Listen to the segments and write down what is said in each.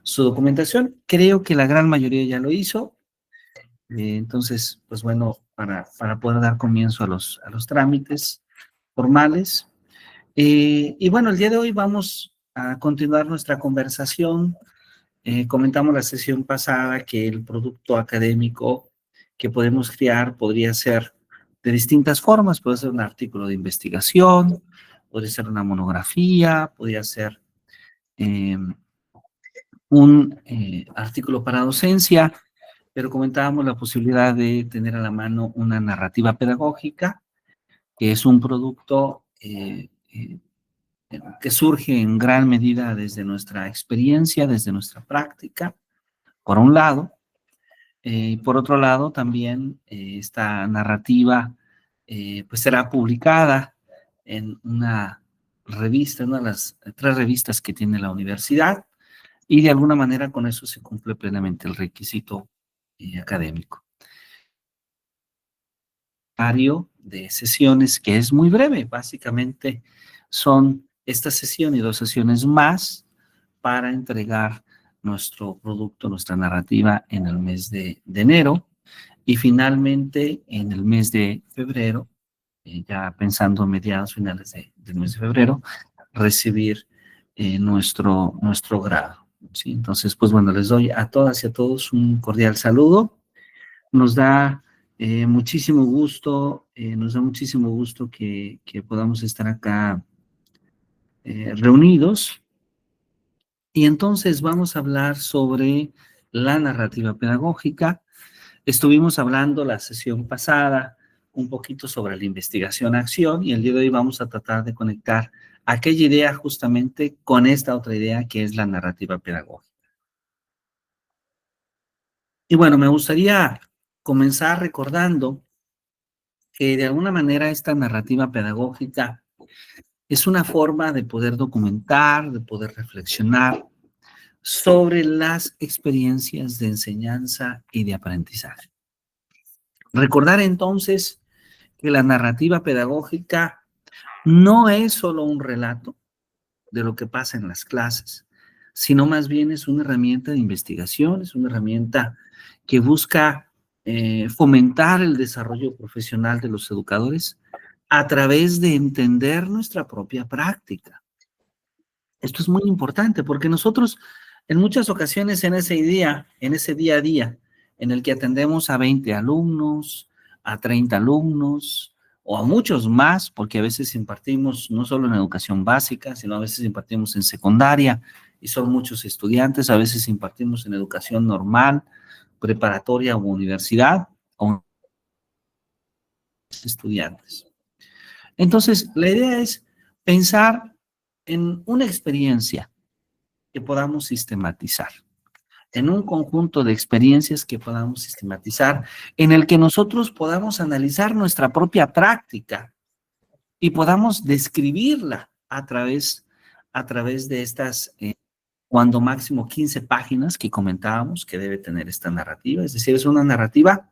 su documentación. Creo que la gran mayoría ya lo hizo. Entonces, pues bueno, para poder dar comienzo a los trámites formales. Y bueno, el día de hoy vamos a continuar nuestra conversación. Comentamos la sesión pasada que el producto académico que podemos crear podría ser de distintas formas. Puede ser un artículo de investigación, puede ser una monografía, podría ser un artículo para docencia, pero comentábamos la posibilidad de tener a la mano una narrativa pedagógica, que es un producto que surge en gran medida desde nuestra experiencia, desde nuestra práctica, por un lado. Por otro lado, también esta narrativa pues será publicada en una revista, una de las 3 revistas que tiene la universidad, y de alguna manera con eso se cumple plenamente el requisito académico. De sesiones que es muy breve, básicamente son esta sesión y 2 sesiones más para entregar nuestro producto, nuestra narrativa en el mes de enero, y finalmente en el mes de febrero, ya pensando mediados finales del mes de febrero, recibir nuestro grado, ¿sí? Entonces, pues bueno, les doy a todas y a todos un cordial saludo. Nos da muchísimo gusto, que podamos estar acá reunidos. Y entonces vamos a hablar sobre la narrativa pedagógica. Estuvimos hablando la sesión pasada un poquito sobre la investigación-acción, y el día de hoy vamos a tratar de conectar aquella idea justamente con esta otra idea que es la narrativa pedagógica. Y bueno, me gustaría comenzar recordando que de alguna manera esta narrativa pedagógica es una forma de poder documentar, de poder reflexionar sobre las experiencias de enseñanza y de aprendizaje. Recordar entonces que la narrativa pedagógica no es solo un relato de lo que pasa en las clases, sino más bien es una herramienta de investigación, es una herramienta que busca fomentar el desarrollo profesional de los educadores a través de entender nuestra propia práctica. Esto es muy importante porque nosotros en muchas ocasiones en ese día a día, en el que atendemos a 20 alumnos, a 30 alumnos o a muchos más, porque a veces impartimos no solo en educación básica, sino a veces impartimos en secundaria y son muchos estudiantes, a veces impartimos en educación normal, preparatoria o universidad, o estudiantes. Entonces, la idea es pensar en una experiencia que podamos sistematizar, en un conjunto de experiencias que podamos sistematizar, en el que nosotros podamos analizar nuestra propia práctica y podamos describirla a través de estas, cuando máximo 15 páginas que comentábamos que debe tener esta narrativa. Es decir, es una narrativa.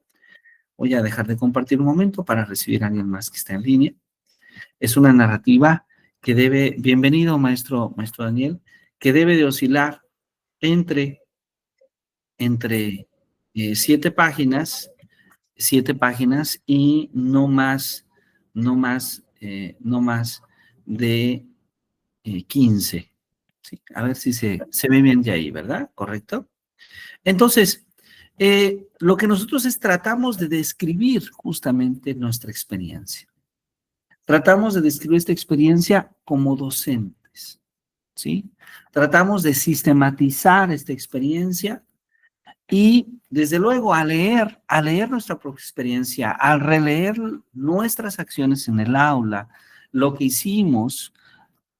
Voy a dejar de compartir un momento para recibir a alguien más que está en línea. Es una narrativa que debe, bienvenido maestro Daniel, que debe de oscilar entre 7 páginas, y no más de 15. ¿Sí? A ver si se ve bien de ahí, ¿verdad? ¿Correcto? Entonces, lo que nosotros tratamos de describir justamente nuestra experiencia. Tratamos de describir esta experiencia como docentes, ¿sí? Tratamos de sistematizar esta experiencia y, desde luego, al leer nuestra propia experiencia, al releer nuestras acciones en el aula, lo que hicimos,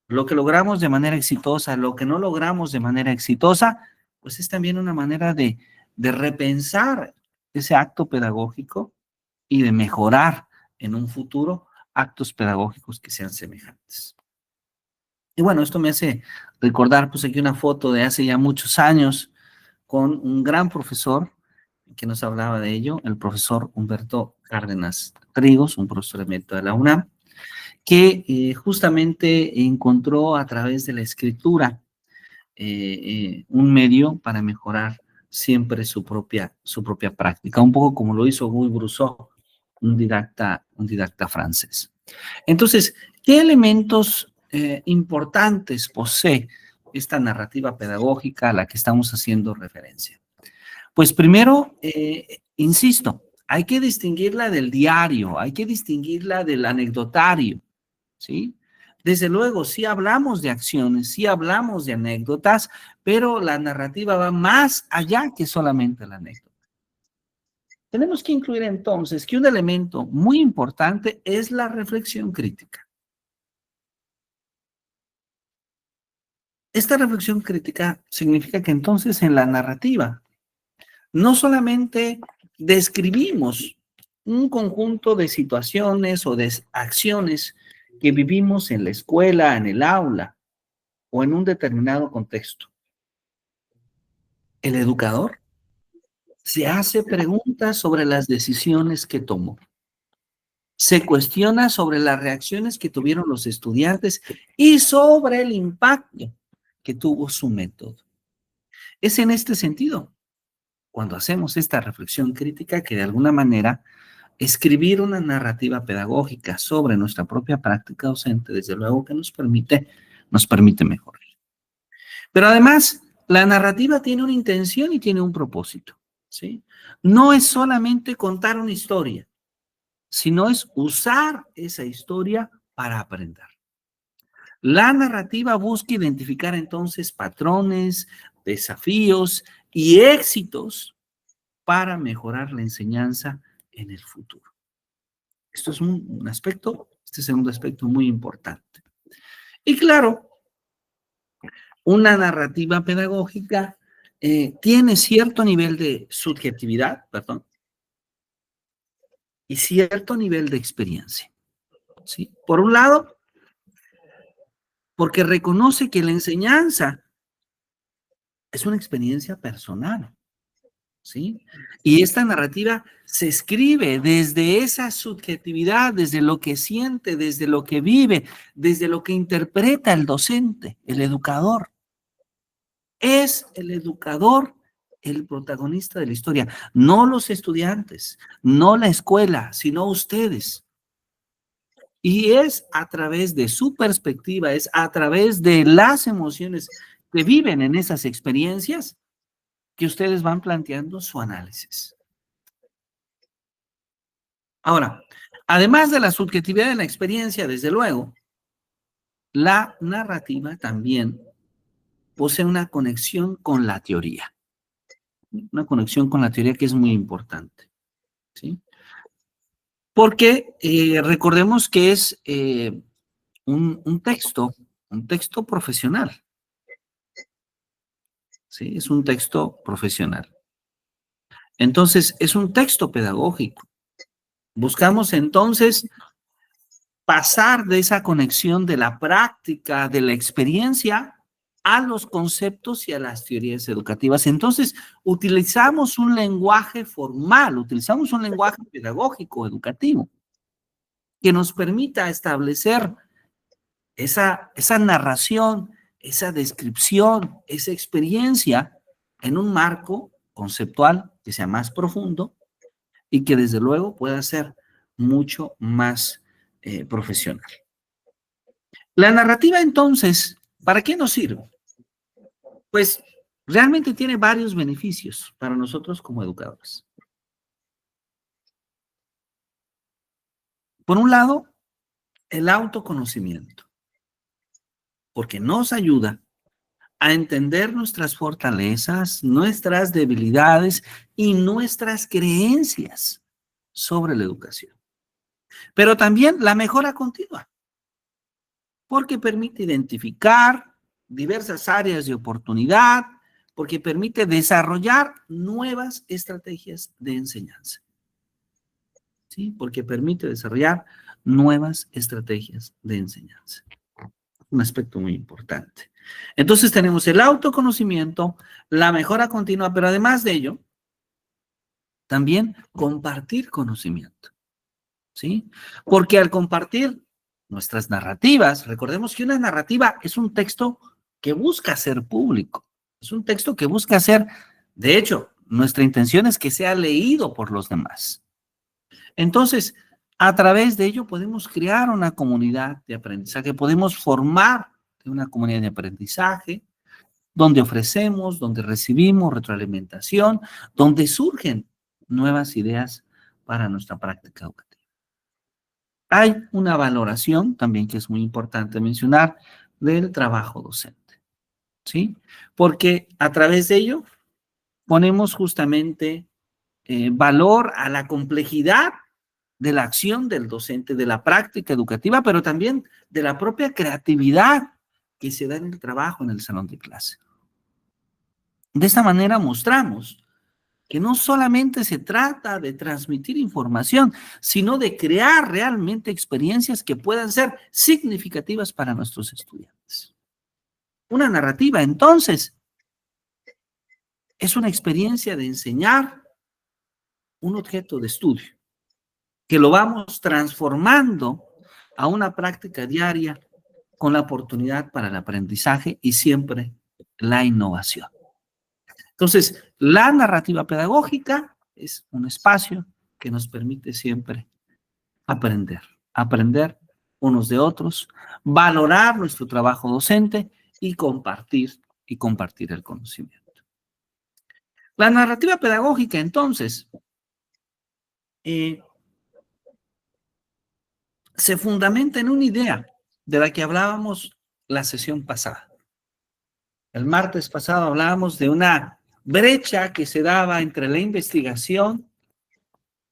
lo que logramos de manera exitosa, lo que no logramos de manera exitosa, pues es también una manera de repensar ese acto pedagógico y de mejorar en un futuro actos pedagógicos que sean semejantes. Y bueno, esto me hace recordar, pues aquí una foto de hace ya muchos años con un gran profesor que nos hablaba de ello, el profesor Humberto Cárdenas Trigos, un profesor emérito de la UNAM, que justamente encontró a través de la escritura un medio para mejorar siempre su propia práctica, un poco como lo hizo Guy Brousseau, un didacta francés. Entonces, ¿qué elementos importantes posee esta narrativa pedagógica a la que estamos haciendo referencia? Pues primero, insisto, hay que distinguirla del diario, hay que distinguirla del anecdotario, ¿sí? Desde luego, sí hablamos de acciones, sí hablamos de anécdotas, pero la narrativa va más allá que solamente la anécdota. Tenemos que incluir entonces que un elemento muy importante es la reflexión crítica. Esta reflexión crítica significa que entonces en la narrativa no solamente describimos un conjunto de situaciones o de acciones que vivimos en la escuela, en el aula o en un determinado contexto. El educador se hace preguntas sobre las decisiones que tomó. Se cuestiona sobre las reacciones que tuvieron los estudiantes y sobre el impacto que tuvo su método. Es en este sentido, cuando hacemos esta reflexión crítica, que de alguna manera escribir una narrativa pedagógica sobre nuestra propia práctica docente, desde luego que nos permite mejorar. Pero además, la narrativa tiene una intención y tiene un propósito, ¿sí? No es solamente contar una historia, sino es usar esa historia para aprender. La narrativa busca identificar entonces patrones, desafíos y éxitos para mejorar la enseñanza en el futuro. Esto es un aspecto, este segundo aspecto muy importante. Y claro, una narrativa pedagógica tiene cierto nivel de subjetividad, perdón, y cierto nivel de experiencia, ¿sí? Por un lado, porque reconoce que la enseñanza es una experiencia personal, ¿sí? Y esta narrativa se escribe desde esa subjetividad, desde lo que siente, desde lo que vive, desde lo que interpreta el docente, el educador. Es el educador el protagonista de la historia, no los estudiantes, no la escuela, sino ustedes. Y es a través de su perspectiva, es a través de las emociones que viven en esas experiencias que ustedes van planteando su análisis. Ahora, además de la subjetividad de la experiencia, desde luego, la narrativa también posee una conexión con la teoría. Una conexión con la teoría que es muy importante, ¿sí? Porque recordemos que es un texto profesional, ¿sí? Es un texto profesional. Entonces, es un texto pedagógico. Buscamos entonces pasar de esa conexión de la práctica, de la experiencia, a los conceptos y a las teorías educativas. Entonces, utilizamos un lenguaje formal, utilizamos un lenguaje pedagógico, educativo, que nos permita establecer esa narración, esa descripción, esa experiencia en un marco conceptual que sea más profundo y que desde luego pueda ser mucho más profesional. La narrativa entonces, ¿para qué nos sirve? Pues realmente tiene varios beneficios para nosotros como educadores. Por un lado, el autoconocimiento, porque nos ayuda a entender nuestras fortalezas, nuestras debilidades y nuestras creencias sobre la educación. Pero también la mejora continua, porque permite identificar diversas áreas de oportunidad, porque permite desarrollar nuevas estrategias de enseñanza. ¿Sí? Porque permite desarrollar nuevas estrategias de enseñanza. Un aspecto muy importante. Entonces tenemos el autoconocimiento, la mejora continua, pero además de ello, también compartir conocimiento, ¿sí? Porque al compartir nuestras narrativas, recordemos que una narrativa es un texto que busca ser público. Es un texto que busca ser, de hecho, nuestra intención es que sea leído por los demás. Entonces, a través de ello podemos crear una comunidad de aprendizaje, podemos formar una comunidad de aprendizaje donde ofrecemos, donde recibimos retroalimentación, donde surgen nuevas ideas para nuestra práctica educativa. Hay una valoración también que es muy importante mencionar del trabajo docente, ¿sí? Porque a través de ello ponemos justamente valor a la complejidad de la acción del docente, de la práctica educativa, pero también de la propia creatividad que se da en el trabajo en el salón de clase. De esta manera mostramos que no solamente se trata de transmitir información, sino de crear realmente experiencias que puedan ser significativas para nuestros estudiantes. Una narrativa, entonces, es una experiencia de enseñar un objeto de estudio, que lo vamos transformando a una práctica diaria con la oportunidad para el aprendizaje y siempre la innovación. Entonces, la narrativa pedagógica es un espacio que nos permite siempre aprender, aprender unos de otros, valorar nuestro trabajo docente y compartir el conocimiento. La narrativa pedagógica, entonces, se fundamenta en una idea de la que hablábamos la sesión pasada. El martes pasado hablábamos de una brecha que se daba entre la investigación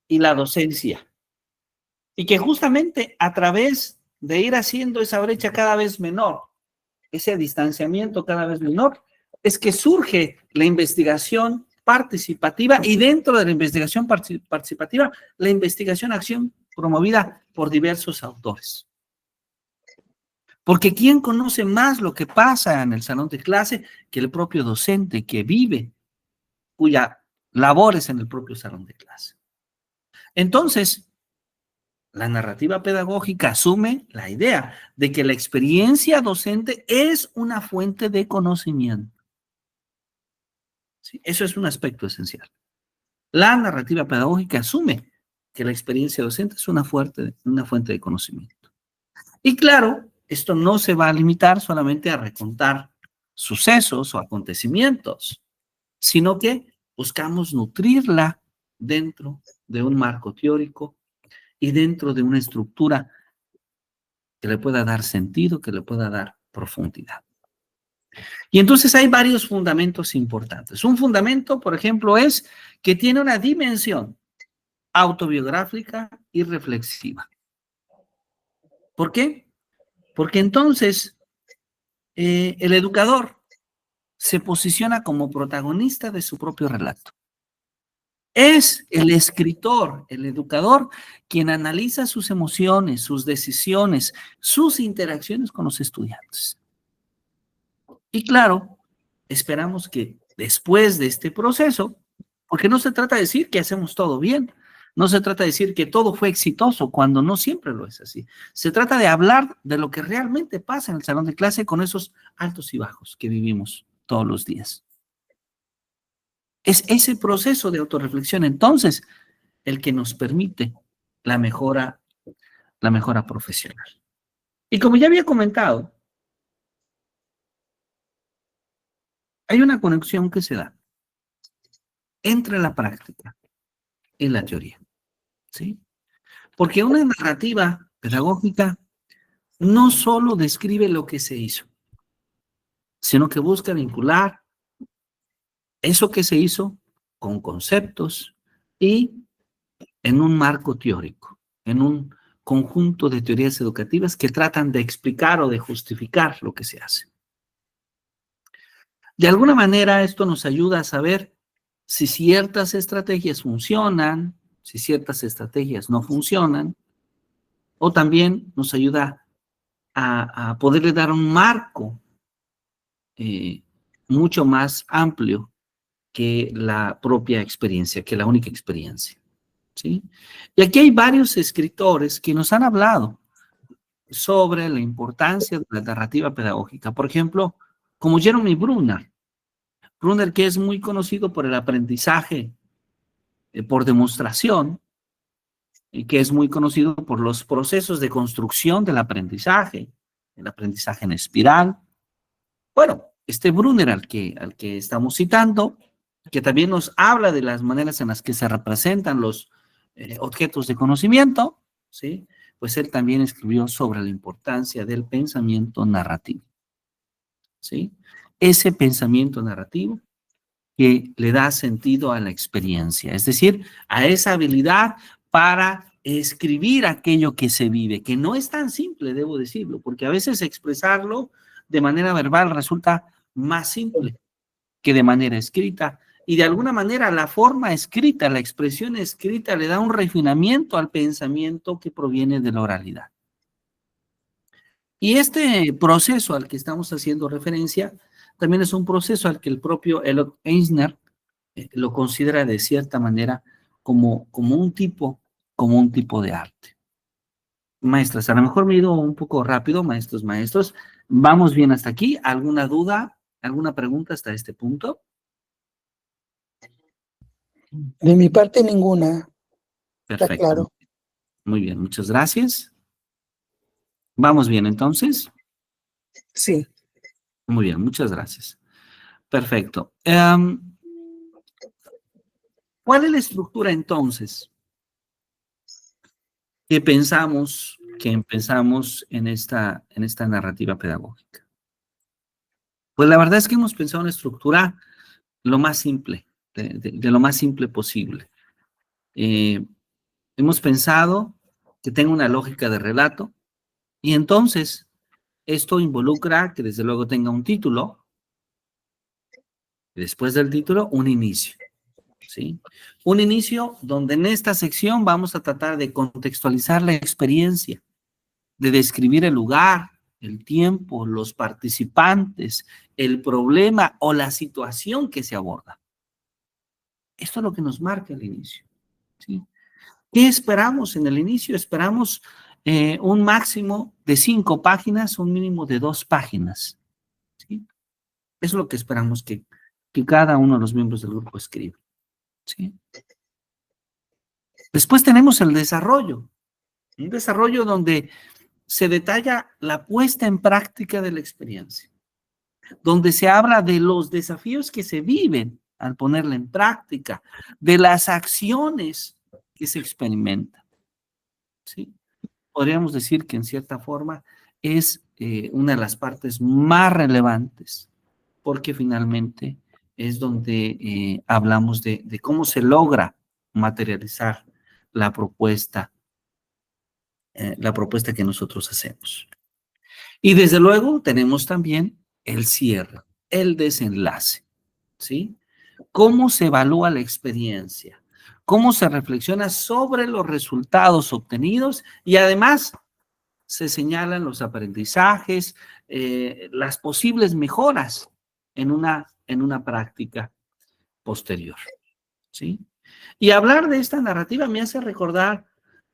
y la docencia. Y que justamente a través de ir haciendo esa brecha cada vez menor, ese distanciamiento cada vez menor, es que surge la investigación participativa y dentro de la investigación participativa, la investigación-acción promovida por diversos autores. Porque ¿quién conoce más lo que pasa en el salón de clase que el propio docente que vive, cuya labor es en el propio salón de clase? Entonces, la narrativa pedagógica asume la idea de que la experiencia docente es una fuente de conocimiento. ¿Sí? Eso es un aspecto esencial. La narrativa pedagógica asume que la experiencia docente es una fuente de conocimiento. Y claro, esto no se va a limitar solamente a recontar sucesos o acontecimientos, sino que buscamos nutrirla dentro de un marco teórico y dentro de una estructura que le pueda dar sentido, que le pueda dar profundidad. Y entonces hay varios fundamentos importantes. Un fundamento, por ejemplo, es que tiene una dimensión autobiográfica y reflexiva. ¿Por qué? Porque entonces el educador se posiciona como protagonista de su propio relato. Es el escritor, el educador, quien analiza sus emociones, sus decisiones, sus interacciones con los estudiantes. Y claro, esperamos que después de este proceso, porque no se trata de decir que hacemos todo bien, no se trata de decir que todo fue exitoso, cuando no siempre lo es así. Se trata de hablar de lo que realmente pasa en el salón de clase con esos altos y bajos que vivimos todos los días. Es ese proceso de autorreflexión, entonces, el que nos permite la mejora profesional. Y como ya había comentado, hay una conexión que se da entre la práctica y la teoría, ¿sí? Porque una narrativa pedagógica no solo describe lo que se hizo, sino que busca vincular eso que se hizo con conceptos y en un marco teórico, en un conjunto de teorías educativas que tratan de explicar o de justificar lo que se hace. De alguna manera, esto nos ayuda a saber si ciertas estrategias funcionan, si ciertas estrategias no funcionan, o también nos ayuda a poderle dar un marco mucho más amplio que la propia experiencia, que la única experiencia, ¿sí? Y aquí hay varios escritores que nos han hablado sobre la importancia de la narrativa pedagógica. Por ejemplo, como Jeremy Brunner. Brunner, que es muy conocido por el aprendizaje por demostración, y que es muy conocido por los procesos de construcción del aprendizaje, el aprendizaje en espiral. Bueno, este Brunner al que estamos citando, que también nos habla de las maneras en las que se representan los objetos de conocimiento, ¿sí? Pues él también escribió sobre la importancia del pensamiento narrativo, ¿sí? Ese pensamiento narrativo que le da sentido a la experiencia, es decir, a esa habilidad para escribir aquello que se vive, que no es tan simple, debo decirlo, porque a veces expresarlo de manera verbal resulta más simple que de manera escrita. Y de alguna manera la forma escrita, la expresión escrita le da un refinamiento al pensamiento que proviene de la oralidad. Y este proceso al que estamos haciendo referencia también es un proceso al que el propio Elliot Eisner lo considera de cierta manera como un tipo de arte. Maestras, a lo mejor me he ido un poco rápido, maestros. ¿Vamos bien hasta aquí? ¿Alguna duda? ¿Alguna pregunta hasta este punto? De mi parte, ninguna. Está Perfecto. claro. Muy bien, muchas gracias. ¿Vamos bien entonces? Sí. Muy bien, muchas gracias. Perfecto. ¿Cuál es la estructura entonces que empezamos en esta narrativa pedagógica? Pues la verdad es que hemos pensado en una estructura lo más simple, de lo más simple posible. Hemos pensado que tenga una lógica de relato y entonces esto involucra que desde luego tenga un título y después del título un inicio, ¿sí? Un inicio donde en esta sección vamos a tratar de contextualizar la experiencia, de describir el lugar, el tiempo, los participantes, el problema o la situación que se aborda. Esto es lo que nos marca el inicio, ¿sí? ¿Qué esperamos en el inicio? Esperamos un máximo de 5 páginas, un mínimo de 2 páginas, ¿sí? Eso es lo que esperamos que cada uno de los miembros del grupo escriba, ¿sí? Después tenemos el desarrollo, un desarrollo donde se detalla la puesta en práctica de la experiencia, donde se habla de los desafíos que se viven al ponerla en práctica, de las acciones que se experimentan, ¿sí? Podríamos decir que en cierta forma es una de las partes más relevantes, porque finalmente es donde hablamos de cómo se logra materializar la propuesta que nosotros hacemos. Y desde luego tenemos también el cierre, el desenlace, ¿sí? ¿Cómo se evalúa la experiencia? ¿Cómo se reflexiona sobre los resultados obtenidos? Y además se señalan los aprendizajes, las posibles mejoras en una práctica posterior, ¿sí? Y hablar de esta narrativa me hace recordar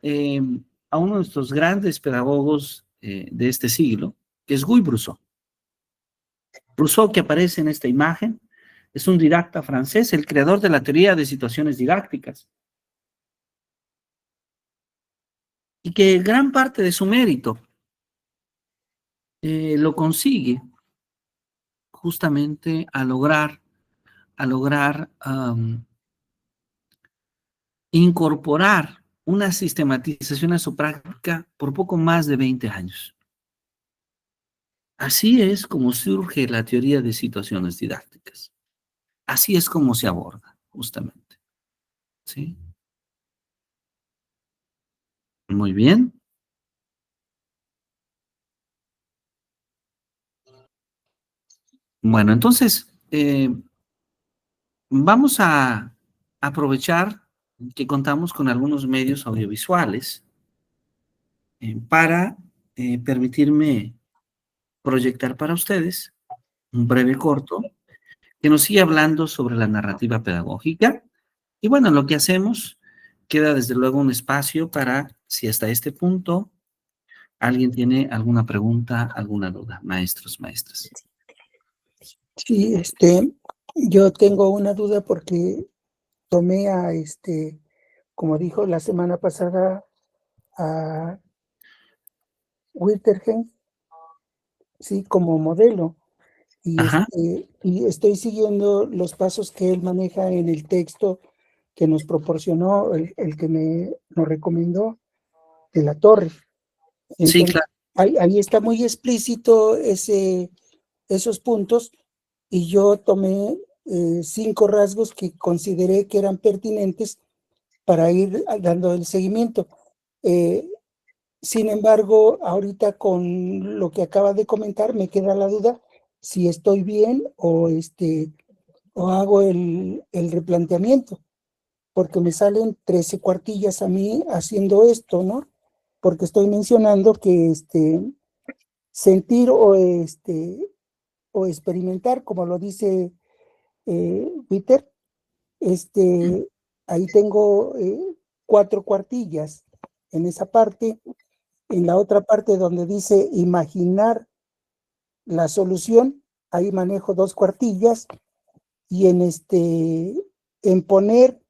a uno de nuestros grandes pedagogos de este siglo, que es Guy Brousseau. Brousseau, que aparece en esta imagen, es un didacta francés, el creador de la teoría de situaciones didácticas, y que gran parte de su mérito lo consigue justamente a lograr incorporar una sistematización a su práctica por poco más de 20 años. Así es como surge la teoría de situaciones didácticas. Así es como se aborda, justamente. ¿Sí? Muy bien. Bueno, entonces, vamos a aprovechar que contamos con algunos medios audiovisuales para permitirme proyectar para ustedes un breve corto que nos sigue hablando sobre la narrativa pedagógica. Y bueno, lo que hacemos, queda desde luego un espacio para, si hasta este punto alguien tiene alguna pregunta, alguna duda. Maestros, maestras. Sí, yo tengo una duda porque tomé como dijo la semana pasada, a Wintergen, sí, como modelo. Ajá, Y estoy siguiendo los pasos que él maneja en el texto que nos proporcionó, el que nos recomendó de la torre. sí, Entonces, claro. ahí está muy explícito esos puntos y yo tomé 5 rasgos que consideré que eran pertinentes para ir dando el seguimiento. Eh, Sin embargo, ahorita con lo que acaba de comentar, me queda la duda si estoy bien o hago el replanteamiento, porque me salen 13 cuartillas a mí haciendo esto, ¿no? Porque estoy mencionando que sentir o experimentar, como lo dice Peter, ahí tengo 4 cuartillas en esa parte. En la otra parte donde dice imaginar la solución, ahí manejo 2 cuartillas y en poner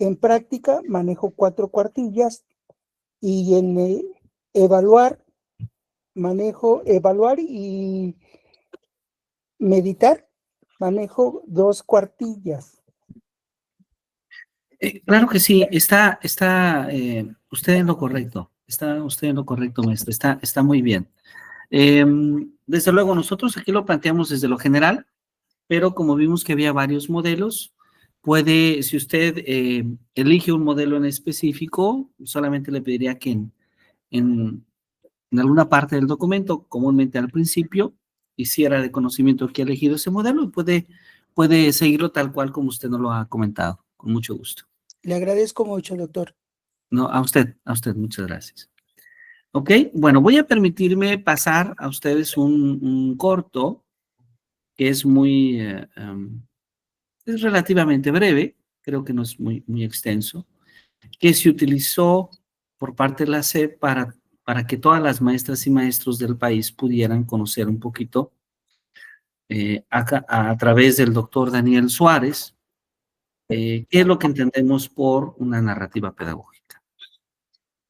en práctica manejo 4 cuartillas y en evaluar manejo evaluar y meditar manejo 2 cuartillas. Claro que sí, está usted en lo correcto, está usted en lo correcto, maestro, está muy bien. Desde luego, nosotros aquí lo planteamos desde lo general, pero como vimos que había varios modelos, puede, si usted elige un modelo en específico, solamente le pediría que en, en alguna parte del documento, comúnmente al principio, hiciera de conocimiento que ha elegido ese modelo y puede seguirlo tal cual como usted nos lo ha comentado, con mucho gusto. Le agradezco mucho, doctor. No, a usted, muchas gracias. Ok, bueno, voy a permitirme pasar a ustedes un corto que es es relativamente breve, creo que no es muy extenso, que se utilizó por parte de la SEP para que todas las maestras y maestros del país pudieran conocer un poquito a través del doctor Daniel Suárez, qué es lo que entendemos por una narrativa pedagógica.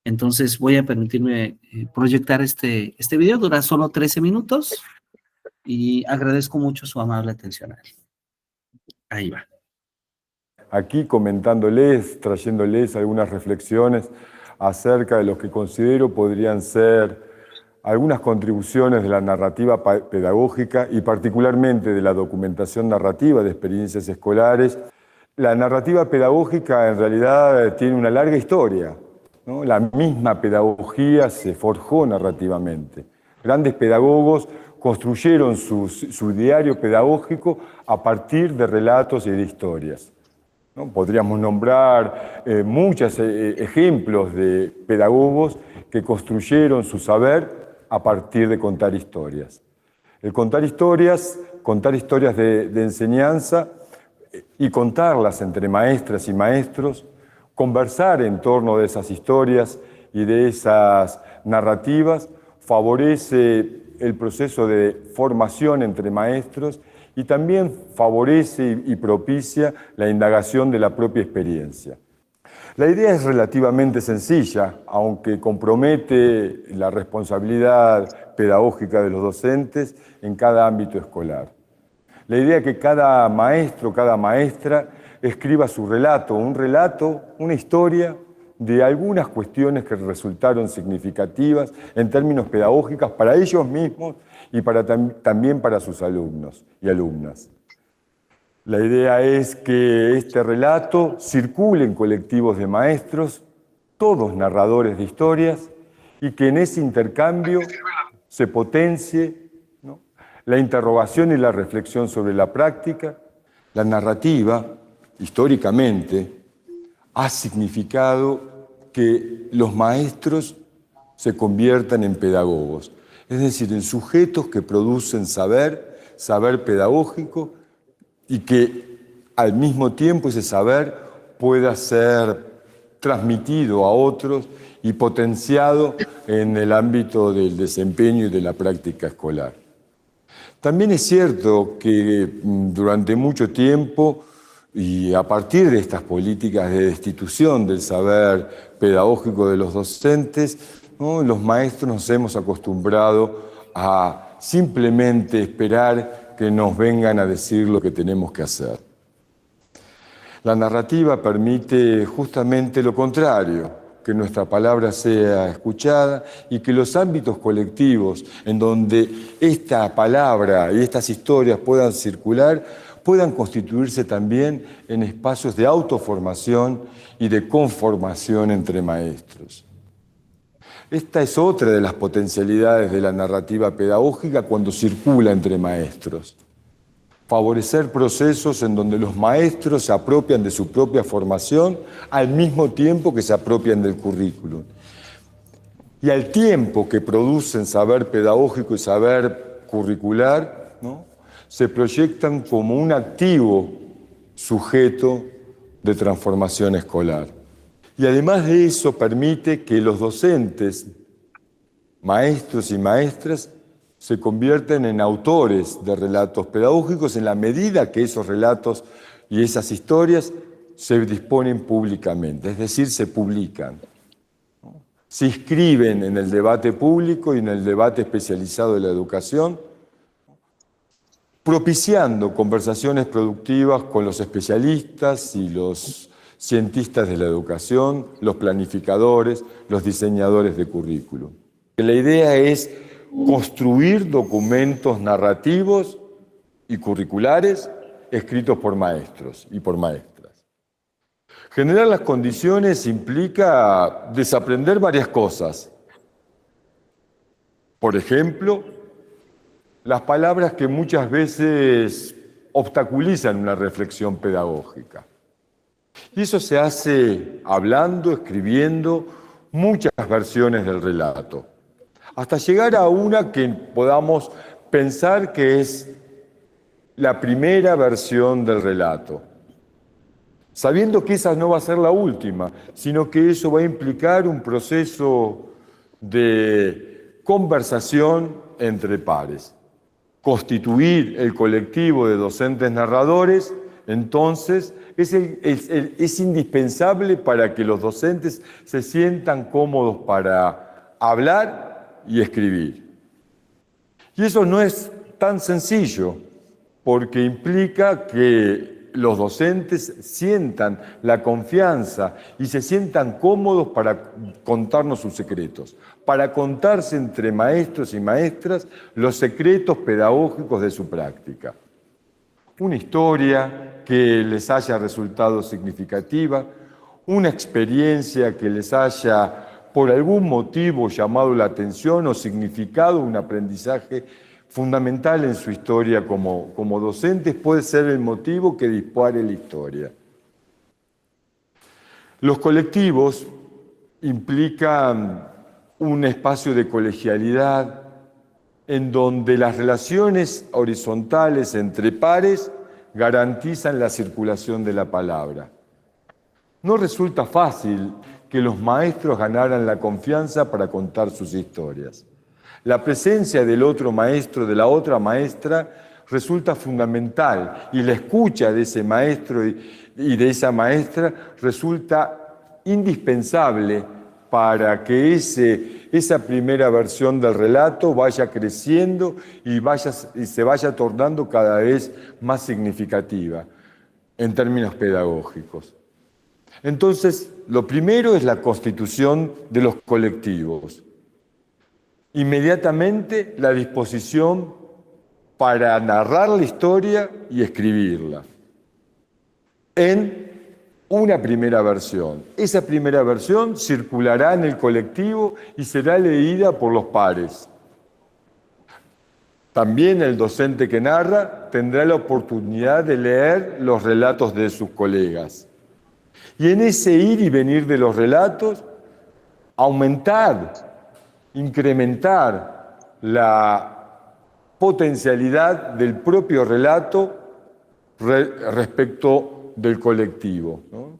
Entonces voy a permitirme proyectar este video, dura solo 13 minutos y agradezco mucho su amable atención. Ahí va. Aquí comentándoles, trayéndoles algunas reflexiones acerca de lo que considero podrían ser algunas contribuciones de la narrativa pedagógica y particularmente de la documentación narrativa de experiencias escolares. La narrativa pedagógica en realidad tiene una larga historia, ¿no? La misma pedagogía se forjó narrativamente. Grandes pedagogos construyeron su diario pedagógico a partir de relatos y de historias, ¿no? Podríamos nombrar muchos ejemplos de pedagogos que construyeron su saber a partir de contar historias. El contar historias de enseñanza y contarlas entre maestras y maestros, conversar en torno de esas historias y de esas narrativas, favorece el proceso de formación entre maestros y también favorece y propicia la indagación de la propia experiencia. La idea es relativamente sencilla, aunque compromete la responsabilidad pedagógica de los docentes en cada ámbito escolar. La idea es que cada maestro, cada maestra escriba su relato, una historia de algunas cuestiones que resultaron significativas en términos pedagógicos para ellos mismos y también para sus alumnos y alumnas. La idea es que este relato circule en colectivos de maestros, todos narradores de historias, y que en ese intercambio se potencie, ¿no?, la interrogación y la reflexión sobre la práctica. La narrativa, históricamente, ha significado que los maestros se conviertan en pedagogos, es decir, en sujetos que producen saber pedagógico, y que al mismo tiempo ese saber pueda ser transmitido a otros y potenciado en el ámbito del desempeño y de la práctica escolar. También es cierto que durante mucho tiempo, y a partir de estas políticas de destitución del saber pedagógico de los docentes, ¿no?, los maestros nos hemos acostumbrado a simplemente esperar que nos vengan a decir lo que tenemos que hacer. La narrativa permite justamente lo contrario, que nuestra palabra sea escuchada y que los ámbitos colectivos en donde esta palabra y estas historias puedan circular, puedan constituirse también en espacios de autoformación y de conformación entre maestros. Esta es otra de las potencialidades de la narrativa pedagógica cuando circula entre maestros. Favorecer procesos en donde los maestros se apropian de su propia formación al mismo tiempo que se apropian del currículum. Y al tiempo que producen saber pedagógico y saber curricular, ¿no?, se proyectan como un activo sujeto de transformación escolar. Y además de eso permite que los docentes, maestros y maestras, se convierten en autores de relatos pedagógicos en la medida que esos relatos y esas historias se disponen públicamente, es decir, se publican, ¿no?, se inscriben en el debate público y en el debate especializado de la educación, propiciando conversaciones productivas con los especialistas y los cientistas de la educación, los planificadores, los diseñadores de currículum. La idea es construir documentos narrativos y curriculares escritos por maestros y por maestras. Generar las condiciones implica desaprender varias cosas. Por ejemplo, las palabras que muchas veces obstaculizan una reflexión pedagógica. Y eso se hace hablando, escribiendo muchas versiones del relato, hasta llegar a una que podamos pensar que es la primera versión del relato, sabiendo que esa no va a ser la última, sino que eso va a implicar un proceso de conversación entre pares. Constituir el colectivo de docentes narradores, entonces, es indispensable para que los docentes se sientan cómodos para hablar y escribir. Y eso no es tan sencillo, porque implica que los docentes sientan la confianza y se sientan cómodos para contarnos sus secretos, para contarse entre maestros y maestras los secretos pedagógicos de su práctica. Una historia que les haya resultado significativa, una experiencia que les haya por algún motivo llamado la atención o significado un aprendizaje fundamental en su historia como docentes, puede ser el motivo que dispare la historia. Los colectivos implican un espacio de colegialidad en donde las relaciones horizontales entre pares garantizan la circulación de la palabra. No resulta fácil que los maestros ganaran la confianza para contar sus historias. La presencia del otro maestro, de la otra maestra, resulta fundamental y la escucha de ese maestro y de esa maestra resulta indispensable para que esa primera versión del relato vaya creciendo y se vaya tornando cada vez más significativa en términos pedagógicos. Entonces, lo primero es la constitución de los colectivos. Inmediatamente la disposición para narrar la historia y escribirla en una primera versión. Esa primera versión circulará en el colectivo y será leída por los pares. También el docente que narra tendrá la oportunidad de leer los relatos de sus colegas. Y en ese ir y venir de los relatos, incrementar la potencialidad del propio relato respecto del colectivo, ¿no?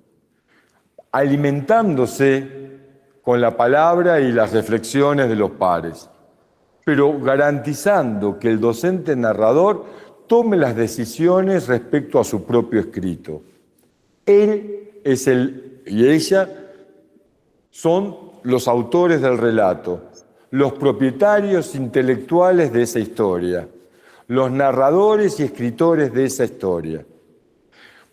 Alimentándose con la palabra y las reflexiones de los pares. pero garantizando que el docente narrador tome las decisiones respecto a su propio escrito. Él es y ella son los autores del relato, los propietarios intelectuales de esa historia, los narradores y escritores de esa historia.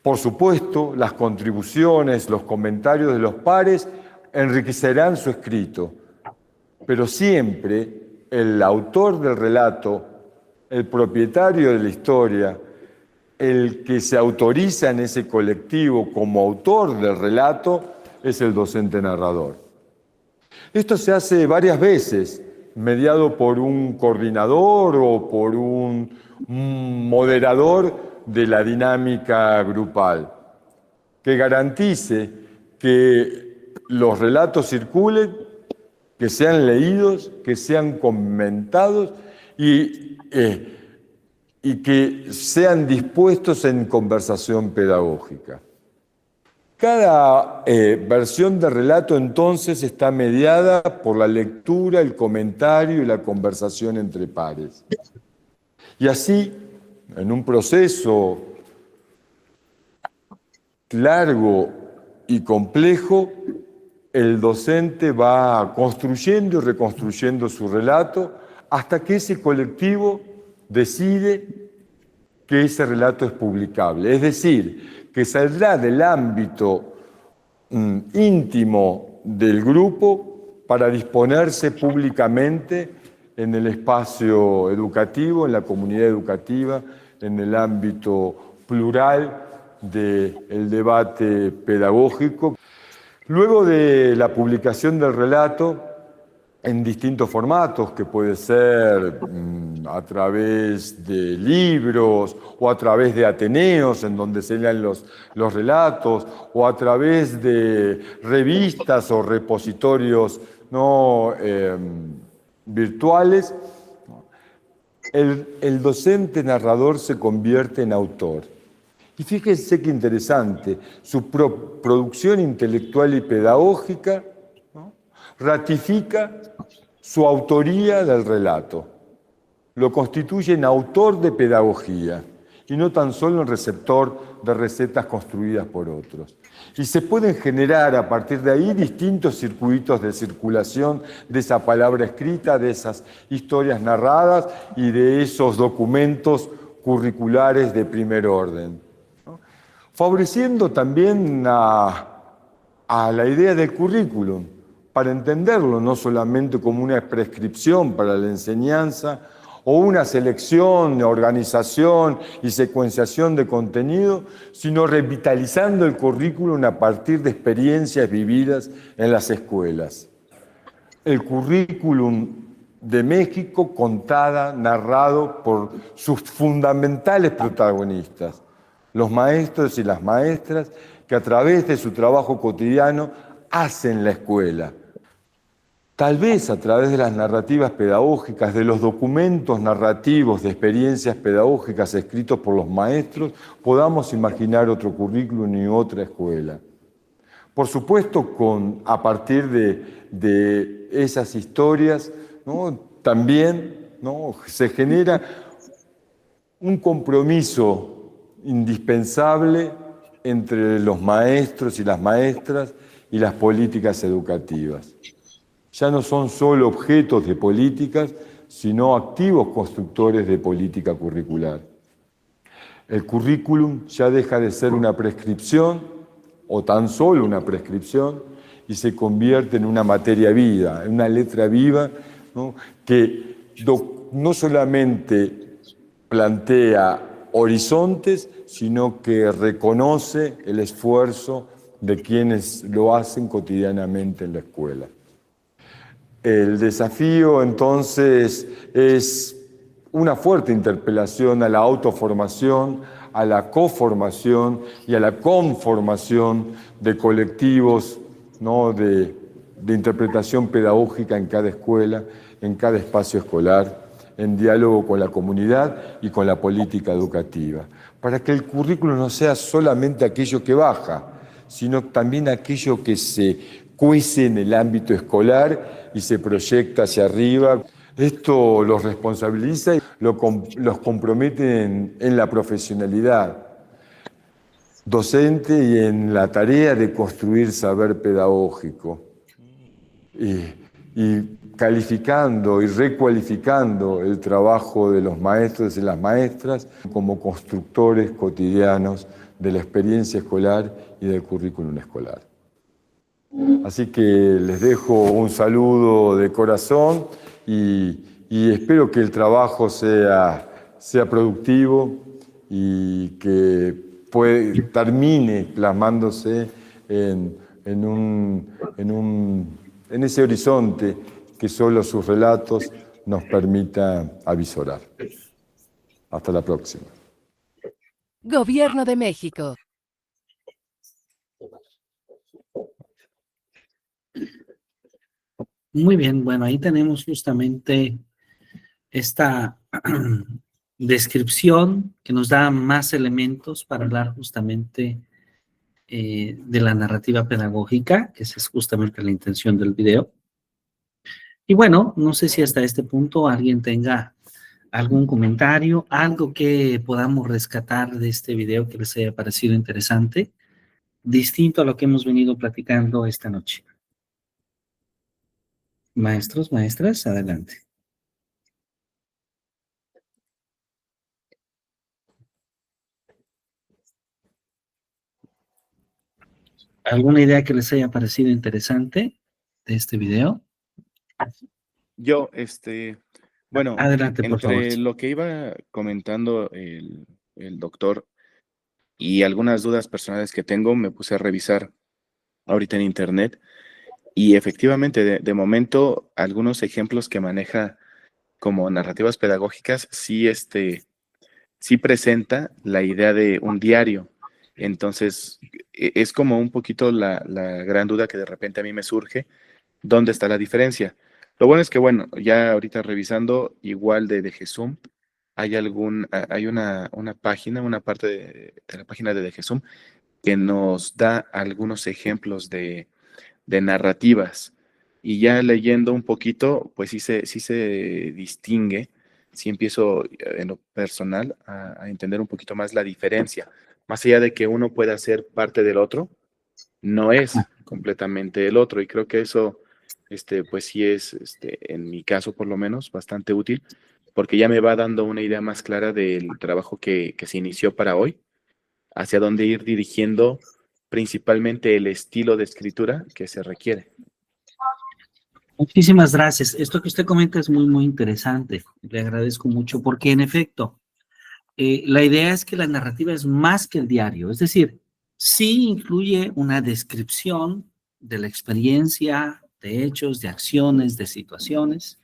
Por supuesto, las contribuciones, los comentarios de los pares enriquecerán su escrito, pero siempre el autor del relato, el propietario de la historia, el que se autoriza en ese colectivo como autor del relato, es el docente narrador. Esto se hace varias veces, mediado por un coordinador o por un moderador de la dinámica grupal, que garantice que los relatos circulen, que sean leídos, que sean comentados y que sean dispuestos en conversación pedagógica. Cada versión de relato entonces está mediada por la lectura, el comentario y la conversación entre pares. Y así, en un proceso largo y complejo, el docente va construyendo y reconstruyendo su relato hasta que ese colectivo decide que ese relato es publicable. Es decir, que saldrá del ámbito íntimo del grupo para disponerse públicamente en el espacio educativo, en la comunidad educativa, en el ámbito plural del debate pedagógico. Luego de la publicación del relato, en distintos formatos, que puede ser a través de libros o a través de ateneos en donde se lean los relatos, o a través de revistas o repositorios virtuales, el docente narrador se convierte en autor. Y fíjense qué interesante, su producción intelectual y pedagógica ratifica su autoría del relato. Lo constituye en autor de pedagogía y no tan solo en receptor de recetas construidas por otros. Y se pueden generar a partir de ahí distintos circuitos de circulación de esa palabra escrita, de esas historias narradas y de esos documentos curriculares de primer orden, ¿no? Favoreciendo también a la idea del currículum, para entenderlo no solamente como una prescripción para la enseñanza o una selección, organización y secuenciación de contenido, sino revitalizando el currículum a partir de experiencias vividas en las escuelas. El currículum de México contada, narrado por sus fundamentales protagonistas, los maestros y las maestras que a través de su trabajo cotidiano hacen la escuela. Tal vez a través de las narrativas pedagógicas, de los documentos narrativos de experiencias pedagógicas escritos por los maestros, podamos imaginar otro currículum y otra escuela. Por supuesto, a partir de esas historias, ¿no? También, ¿no? Se genera un compromiso indispensable entre los maestros y las maestras y las políticas educativas. Ya no son solo objetos de políticas, sino activos constructores de política curricular. El currículum ya deja de ser una prescripción, o tan solo una prescripción, y se convierte en una materia viva, en una letra viva, ¿no? Que no solamente plantea horizontes, sino que reconoce el esfuerzo de quienes lo hacen cotidianamente en la escuela. El desafío, entonces, es una fuerte interpelación a la autoformación, a la coformación y a la conformación de colectivos, ¿no? de interpretación pedagógica en cada escuela, en cada espacio escolar, en diálogo con la comunidad y con la política educativa, para que el currículo no sea solamente aquello que baja, sino también aquello que se cuece en el ámbito escolar y se proyecta hacia arriba. Esto los responsabiliza y los compromete en la profesionalidad docente y en la tarea de construir saber pedagógico. Y calificando y recualificando el trabajo de los maestros y las maestras como constructores cotidianos de la experiencia escolar y del currículum escolar. Así que les dejo un saludo de corazón y espero que el trabajo sea productivo y que termine plasmándose en ese horizonte que solo sus relatos nos permitan avisorar. Hasta la próxima. Gobierno de México. Muy bien, bueno, ahí tenemos justamente esta descripción que nos da más elementos para hablar justamente de la narrativa pedagógica, que esa es justamente la intención del video. Y bueno, no sé si hasta este punto alguien tenga algún comentario, algo que podamos rescatar de este video que les haya parecido interesante, distinto a lo que hemos venido platicando esta noche. Maestros, maestras, adelante. ¿Alguna idea que les haya parecido interesante de este video? Yo, bueno, Adelante, por favor. entre lo que iba comentando el doctor y algunas dudas personales que tengo, me puse a revisar ahorita en internet y efectivamente, de momento, algunos ejemplos que maneja como narrativas pedagógicas, sí presenta la idea de un diario. Entonces, es como un poquito la gran duda que de repente a mí me surge, ¿dónde está la diferencia? Lo bueno es que, bueno, ya ahorita revisando, igual de GESUM, hay una página, una parte de la página de GESUM que nos da algunos ejemplos de narrativas. Y ya leyendo un poquito, pues sí se distingue, sí empiezo en lo personal a entender un poquito más la diferencia. Más allá de que uno pueda ser parte del otro, no es completamente el otro. Y creo que eso, pues sí es, en mi caso por lo menos, bastante útil, porque ya me va dando una idea más clara del trabajo que se inició para hoy, hacia dónde ir dirigiendo principalmente el estilo de escritura que se requiere. Muchísimas gracias. Esto que usted comenta es muy, muy interesante. Le agradezco mucho porque, en efecto, la idea es que la narrativa es más que el diario. Es decir, sí incluye una descripción de la experiencia, de hechos, de acciones, de situaciones,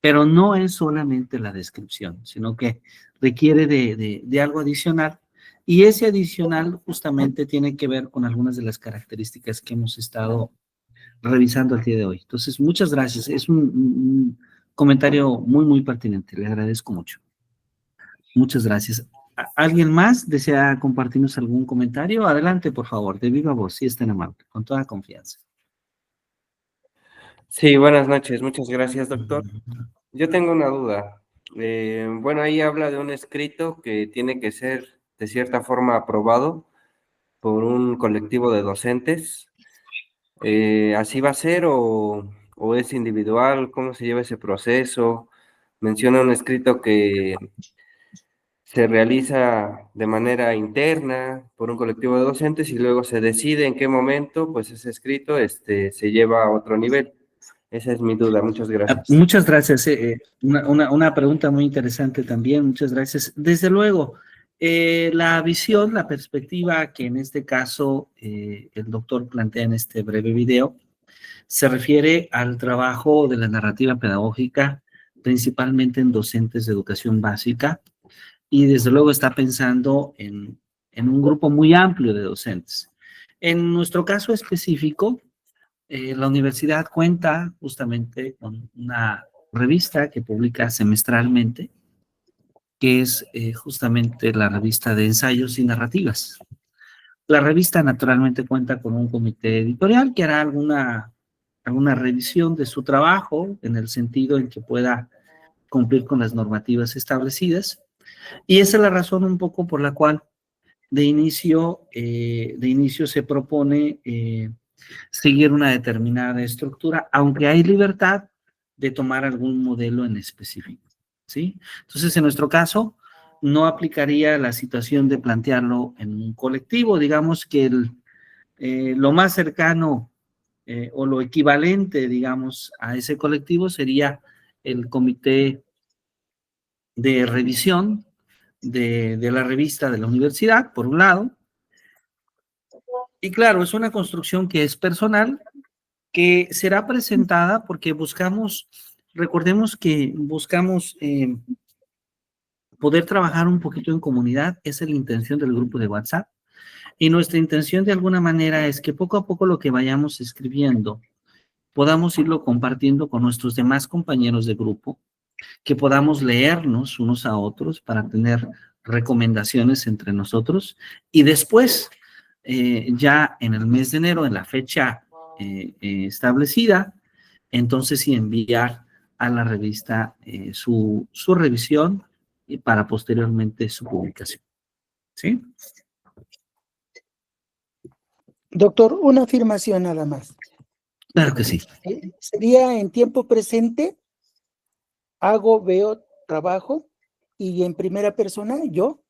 pero no es solamente la descripción, sino que requiere de algo adicional. Y ese adicional justamente tiene que ver con algunas de las características que hemos estado revisando el día de hoy. Entonces, muchas gracias. Es un comentario muy, muy pertinente. Le agradezco mucho. Muchas gracias. ¿Alguien más desea compartirnos algún comentario? Adelante, por favor, de viva voz, si es tan amable, con toda confianza. Sí, buenas noches. Muchas gracias, doctor. Yo tengo una duda. Bueno, ahí habla de un escrito que tiene que ser de cierta forma aprobado por un colectivo de docentes. ¿Así va a ser o es individual? ¿Cómo se lleva ese proceso? Menciona un escrito que se realiza de manera interna por un colectivo de docentes y luego se decide en qué momento, pues ese escrito se lleva a otro nivel. Esa es mi duda. Muchas gracias. Muchas gracias. Una pregunta muy interesante también. Muchas gracias. Desde luego, la visión, la perspectiva que en este caso el doctor plantea en este breve video se refiere al trabajo de la narrativa pedagógica, principalmente en docentes de educación básica, y desde luego está pensando en un grupo muy amplio de docentes. En nuestro caso específico, la universidad cuenta justamente con una revista que publica semestralmente, que es justamente la revista de ensayos y narrativas. La revista naturalmente cuenta con un comité editorial que hará alguna revisión de su trabajo en el sentido en que pueda cumplir con las normativas establecidas. Y esa es la razón un poco por la cual de inicio se propone seguir una determinada estructura, aunque hay libertad de tomar algún modelo en específico, ¿sí? Entonces, en nuestro caso, no aplicaría la situación de plantearlo en un colectivo. Digamos que lo más cercano o lo equivalente, digamos, a ese colectivo sería el comité de revisión de la revista de la universidad, por un lado. Y claro, es una construcción que es personal, que será presentada porque recordemos que buscamos poder trabajar un poquito en comunidad. Esa es la intención del grupo de WhatsApp. Y nuestra intención de alguna manera es que poco a poco lo que vayamos escribiendo podamos irlo compartiendo con nuestros demás compañeros de grupo, que podamos leernos unos a otros para tener recomendaciones entre nosotros y después, ya en el mes de enero, en la fecha establecida, entonces sí enviar a la revista su revisión y para posteriormente su publicación. ¿Sí? Doctor, una afirmación nada más. Claro que sí. Sería en tiempo presente, hago, veo, trabajo, y en primera persona, yo.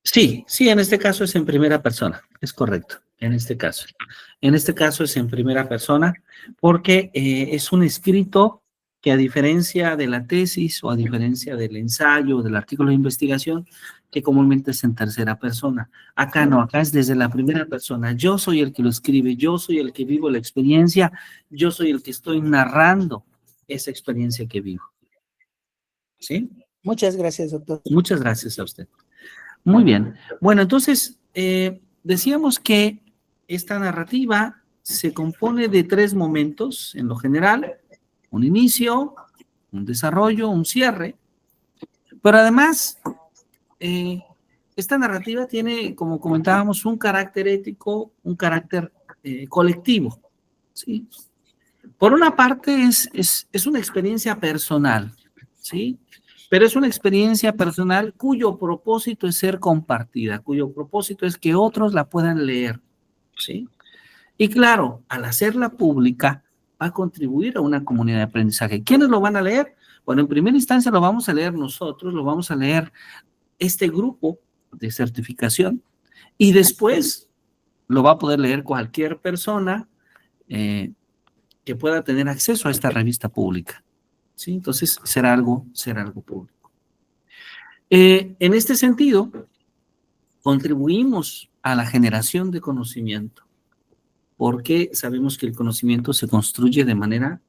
Sí, en este caso es en primera persona, es correcto, en este caso. En este caso es en primera persona porque es un escrito que, a diferencia de la tesis o a diferencia del ensayo o del artículo de investigación, que comúnmente es en tercera persona. Acá no, acá es desde la primera persona. Yo soy el que lo escribe, yo soy el que vivo la experiencia, yo soy el que estoy narrando esa experiencia que vivo. ¿Sí? Muchas gracias, doctor. Muchas gracias a usted. Muy bien. Bueno, entonces, decíamos que esta narrativa se compone de 3 momentos, en lo general: un inicio, un desarrollo, un cierre, pero además, esta narrativa tiene, como comentábamos, un carácter ético, un carácter colectivo, ¿sí? Por una parte, es una experiencia personal, ¿sí? Pero es una experiencia personal cuyo propósito es ser compartida, cuyo propósito es que otros la puedan leer, ¿sí? Y claro, al hacerla pública, va a contribuir a una comunidad de aprendizaje. ¿Quiénes lo van a leer? Bueno, en primera instancia lo vamos a leer nosotros, lo vamos a leer este grupo de certificación, y después lo va a poder leer cualquier persona que pueda tener acceso a esta revista pública, ¿sí? Entonces, será algo público. En este sentido, contribuimos a la generación de conocimiento, porque sabemos que el conocimiento se construye de manera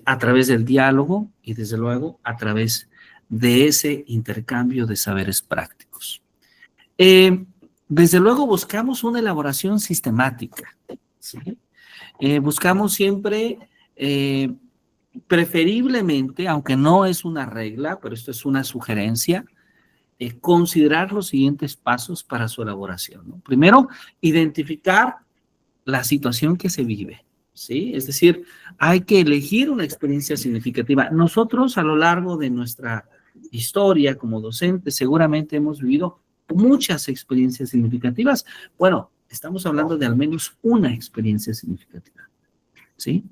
a través del diálogo y, desde luego, a través de ese intercambio de saberes prácticos. Desde luego, buscamos una elaboración sistemática, ¿sí? Buscamos siempre, preferiblemente, aunque no es una regla, pero esto es una sugerencia, considerar los siguientes pasos para su elaboración, ¿no? Primero, identificar la situación que se vive, ¿sí? Es decir, hay que elegir una experiencia significativa. Nosotros, a lo largo de nuestra historia como docentes, seguramente hemos vivido muchas experiencias significativas. Bueno, estamos hablando de al menos una experiencia significativa, ¿sí?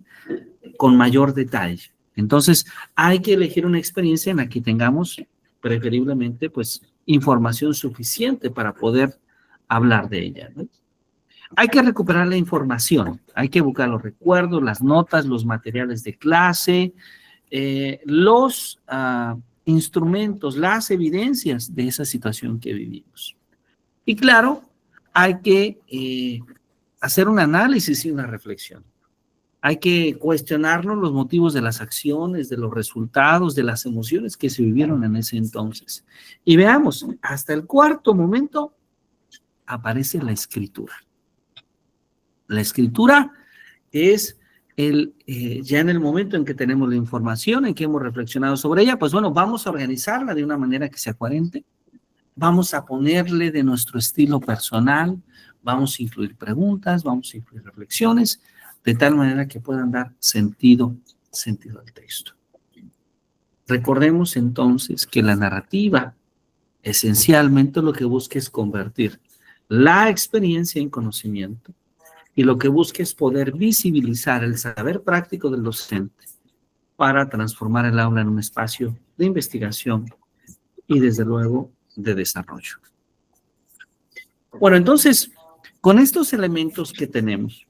Con mayor detalle. Entonces, hay que elegir una experiencia en la que tengamos, preferiblemente, pues, información suficiente para poder hablar de ella, ¿no? Hay que recuperar la información, hay que buscar los recuerdos, las notas, los materiales de clase, los instrumentos, las evidencias de esa situación que vivimos. Y claro, hay que hacer un análisis y una reflexión. Hay que cuestionarnos los motivos de las acciones, de los resultados, de las emociones que se vivieron en ese entonces. Y veamos, hasta el cuarto momento aparece la escritura. La escritura es ya en el momento en que tenemos la información, en que hemos reflexionado sobre ella, pues bueno, vamos a organizarla de una manera que sea coherente, vamos a ponerle de nuestro estilo personal, vamos a incluir preguntas, vamos a incluir reflexiones, de tal manera que puedan dar sentido sentido del texto. Recordemos entonces que la narrativa esencialmente lo que busca es convertir la experiencia en conocimiento y lo que busca es poder visibilizar el saber práctico del docente para transformar el aula en un espacio de investigación y desde luego de desarrollo. Bueno, entonces, con estos elementos que tenemos,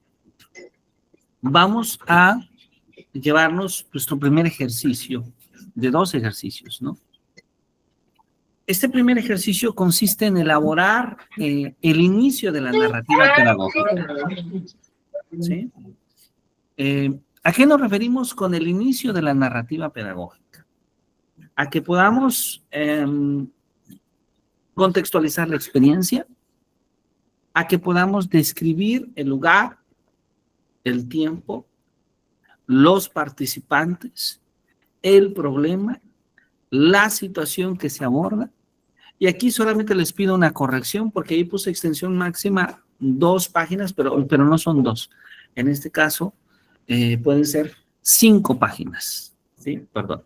vamos a llevarnos nuestro primer ejercicio, de 2 ejercicios, ¿no? Este primer ejercicio consiste en elaborar el inicio de la narrativa pedagógica, ¿sí? ¿A qué nos referimos con el inicio de la narrativa pedagógica? A que podamos contextualizar la experiencia, a que podamos describir el lugar, el tiempo, los participantes, el problema, la situación que se aborda. Y aquí solamente les pido una corrección porque ahí puse extensión máxima 2 páginas, pero no son 2. En este caso pueden ser 5 páginas. ¿Sí? Perdón.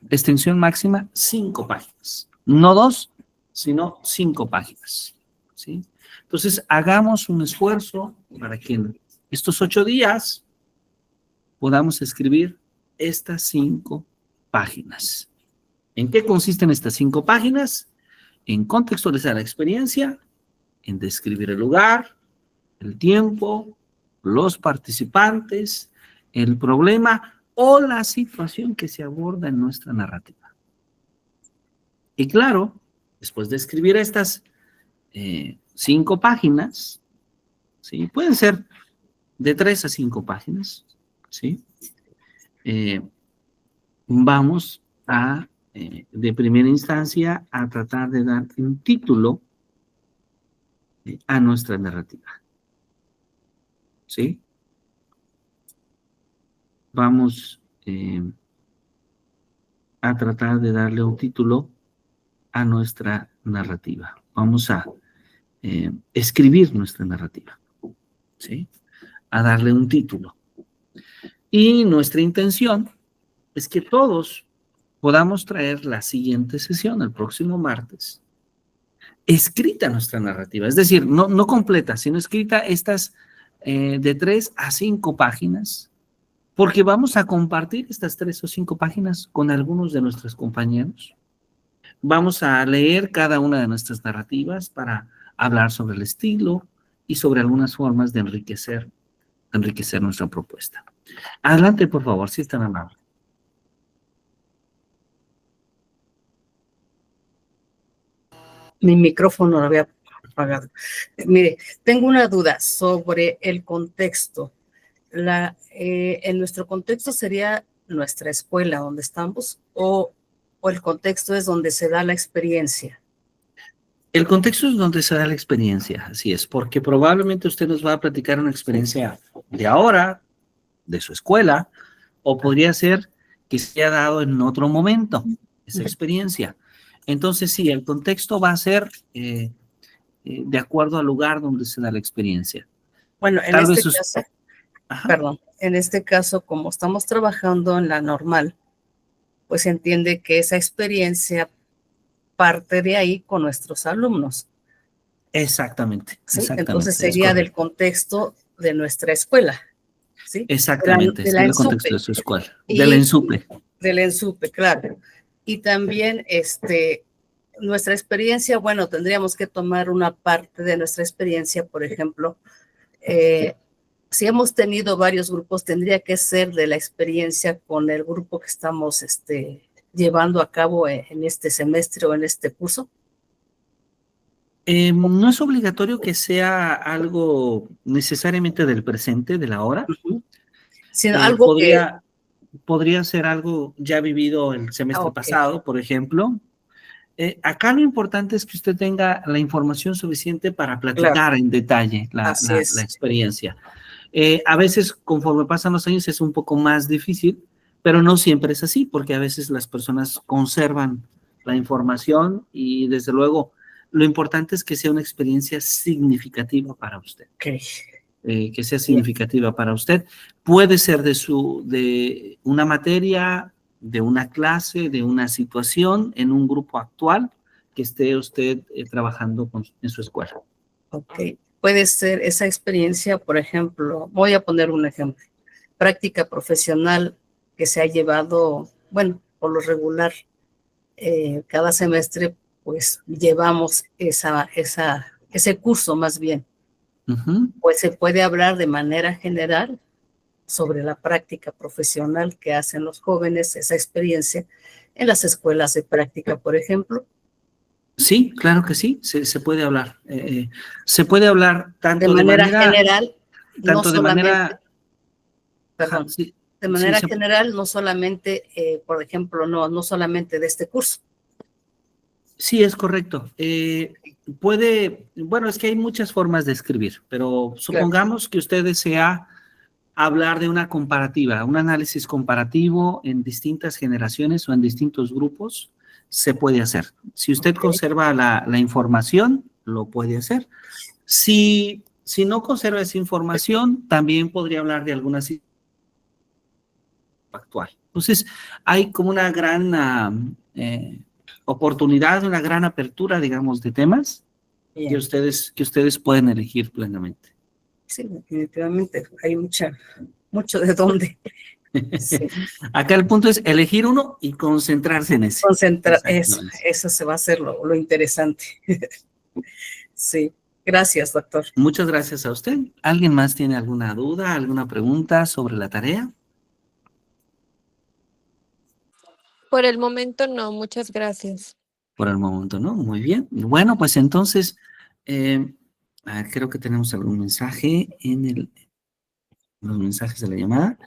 Extensión máxima 5 páginas. No 2, sino 5 páginas. ¿Sí? Entonces, hagamos un esfuerzo para que en estos 8 días podamos escribir estas 5 páginas. ¿En qué consisten estas 5 páginas? En contextualizar la experiencia, en describir el lugar, el tiempo, los participantes, el problema o la situación que se aborda en nuestra narrativa. Y claro, después de escribir estas 5 páginas, ¿sí? Pueden ser de 3 a 5 páginas, ¿sí? Vamos a, de primera instancia, a tratar de dar un título a nuestra narrativa, ¿sí? Vamos a tratar de darle un título a nuestra narrativa. Vamos a escribir nuestra narrativa, ¿sí? A darle un título. Y nuestra intención es que todos podamos traer la siguiente sesión, el próximo martes, escrita nuestra narrativa. Es decir, no completa, sino escrita estas de 3 a 5 páginas, porque vamos a compartir estas 3 o 5 páginas con algunos de nuestros compañeros. Vamos a leer cada una de nuestras narrativas para hablar sobre el estilo y sobre algunas formas de enriquecer nuestra propuesta. Adelante, por favor, si están amables. Mi micrófono lo había apagado. Mire, tengo una duda sobre el contexto. En nuestro contexto sería nuestra escuela donde estamos o el contexto es donde se da la experiencia. El contexto es donde se da la experiencia, así es, porque probablemente usted nos va a platicar una experiencia de ahora, de su escuela, o podría ser que se haya dado en otro momento esa experiencia. Entonces, sí, el contexto va a ser de acuerdo al lugar donde se da la experiencia. Bueno, en Tal este vez caso, Ajá. perdón, en este caso, como estamos trabajando en la normal, pues se entiende que esa experiencia parte de ahí con nuestros alumnos. Exactamente, ¿Sí? exactamente. Entonces sería del contexto de nuestra escuela. ¿Sí? Exactamente, de la el contexto ENSUPE. de su escuela, Y del ENSUPE. Del ENSUPE, claro. Y también nuestra experiencia, bueno, tendríamos que tomar una parte de nuestra experiencia, por ejemplo, si hemos tenido varios grupos, tendría que ser de la experiencia con el grupo que estamos llevando a cabo en este semestre o en este curso. No es obligatorio que sea algo necesariamente del presente, de la hora. Sino algo podría ser algo ya vivido el semestre pasado, por ejemplo. Acá lo importante es que usted tenga la información suficiente para platicar en detalle la experiencia. A veces, conforme pasan los años, es un poco más difícil, pero no siempre es así, porque a veces las personas conservan la información y, desde luego, lo importante es que sea una experiencia significativa para usted. Ok, que sea significativa para usted. Puede ser de una materia, de una clase, de una situación, en un grupo actual que esté usted trabajando en su escuela. Ok. Puede ser esa experiencia, por ejemplo, voy a poner un ejemplo, práctica profesional que se ha llevado, bueno, por lo regular, cada semestre, pues llevamos ese curso más bien. Pues se puede hablar de manera general sobre la práctica profesional que hacen los jóvenes, esa experiencia en las escuelas de práctica, por ejemplo. Sí, claro que sí, se puede hablar. Se puede hablar tanto de manera general, no tanto de solamente, manera, perdón, sí, de manera sí, general, no solamente, por ejemplo, no solamente de este curso. sí, es correcto. Bueno, es que hay muchas formas de escribir, pero supongamos que usted desea hablar de una comparativa, un análisis comparativo en distintas generaciones o en distintos grupos, se puede hacer. Si usted conserva la información, lo puede hacer. Si no conserva esa información, también podría hablar de alguna situación actual. Entonces, hay como una gran oportunidad, una gran apertura, digamos, de temas que ustedes pueden elegir plenamente. Sí, definitivamente, hay mucho de dónde. Sí. Acá el punto es elegir uno y concentrarse en ese. Concentrar, eso se va a hacer lo interesante. Sí, gracias, doctor. Muchas gracias a usted. ¿Alguien más tiene alguna duda, alguna pregunta sobre la tarea? Por el momento no, muchas gracias. Por el momento, ¿no? Muy bien. Bueno, pues entonces, creo que tenemos algún mensaje en los mensajes de la llamada.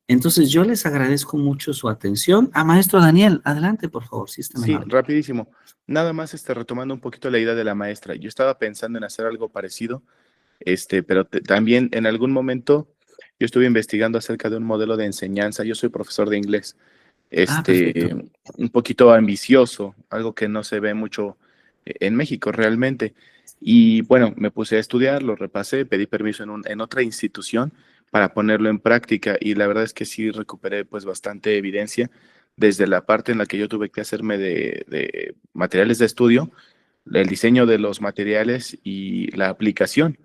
Entonces, yo les agradezco mucho su atención. Maestro Daniel, adelante, por favor, si está Sí, amable. rapidísimo. Nada más retomando un poquito la idea de la maestra. Yo estaba pensando en hacer algo parecido, pero también en algún momento yo estuve investigando acerca de un modelo de enseñanza. Yo soy profesor de inglés, Perfecto. un poquito ambicioso, algo que no se ve mucho en México realmente. Y bueno, me puse a estudiar, lo repasé, pedí permiso en otra institución para ponerlo en práctica y la verdad es que sí recuperé pues bastante evidencia desde la parte en la que yo tuve que hacerme de materiales de estudio, el diseño de los materiales y la aplicación.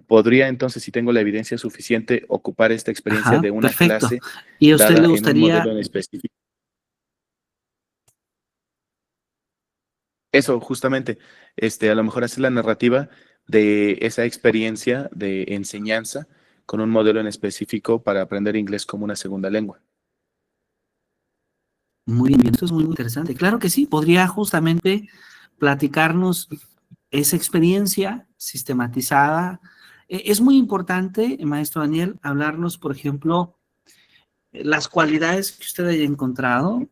Podría entonces, si tengo la evidencia suficiente, ocupar esta experiencia de una Perfecto. clase ¿Y a usted dada le en un modelo gustaría? en específico. Eso, justamente, a lo mejor hacer la narrativa de esa experiencia de enseñanza con un modelo en específico para aprender inglés como una segunda lengua. Muy bien, esto es muy interesante. Claro que sí, podría justamente platicarnos esa experiencia sistematizada. Es muy importante, maestro Daniel, hablarnos, por ejemplo, las cualidades que usted haya encontrado,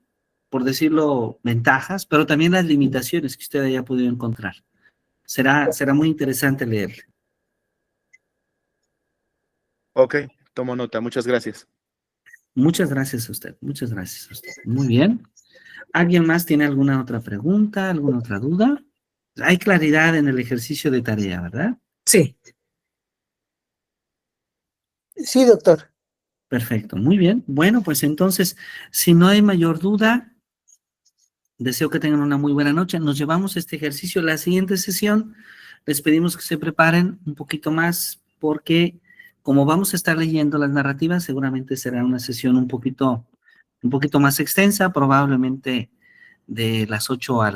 por decirlo, ventajas, pero también las limitaciones que usted haya podido encontrar. Será muy interesante leerle. Ok, tomo nota, muchas gracias. Muchas gracias a usted, muchas gracias a usted. Muy bien. ¿Alguien más tiene alguna otra pregunta, alguna otra duda? Hay claridad en el ejercicio de tarea, ¿verdad? Sí. Sí, doctor. Perfecto, muy bien. Bueno, pues entonces, si no hay mayor duda, deseo que tengan una muy buena noche. Nos llevamos este ejercicio a la siguiente sesión. Les pedimos que se preparen un poquito más porque como vamos a estar leyendo las narrativas, seguramente será una sesión un poquito más extensa, probablemente de las 8 a las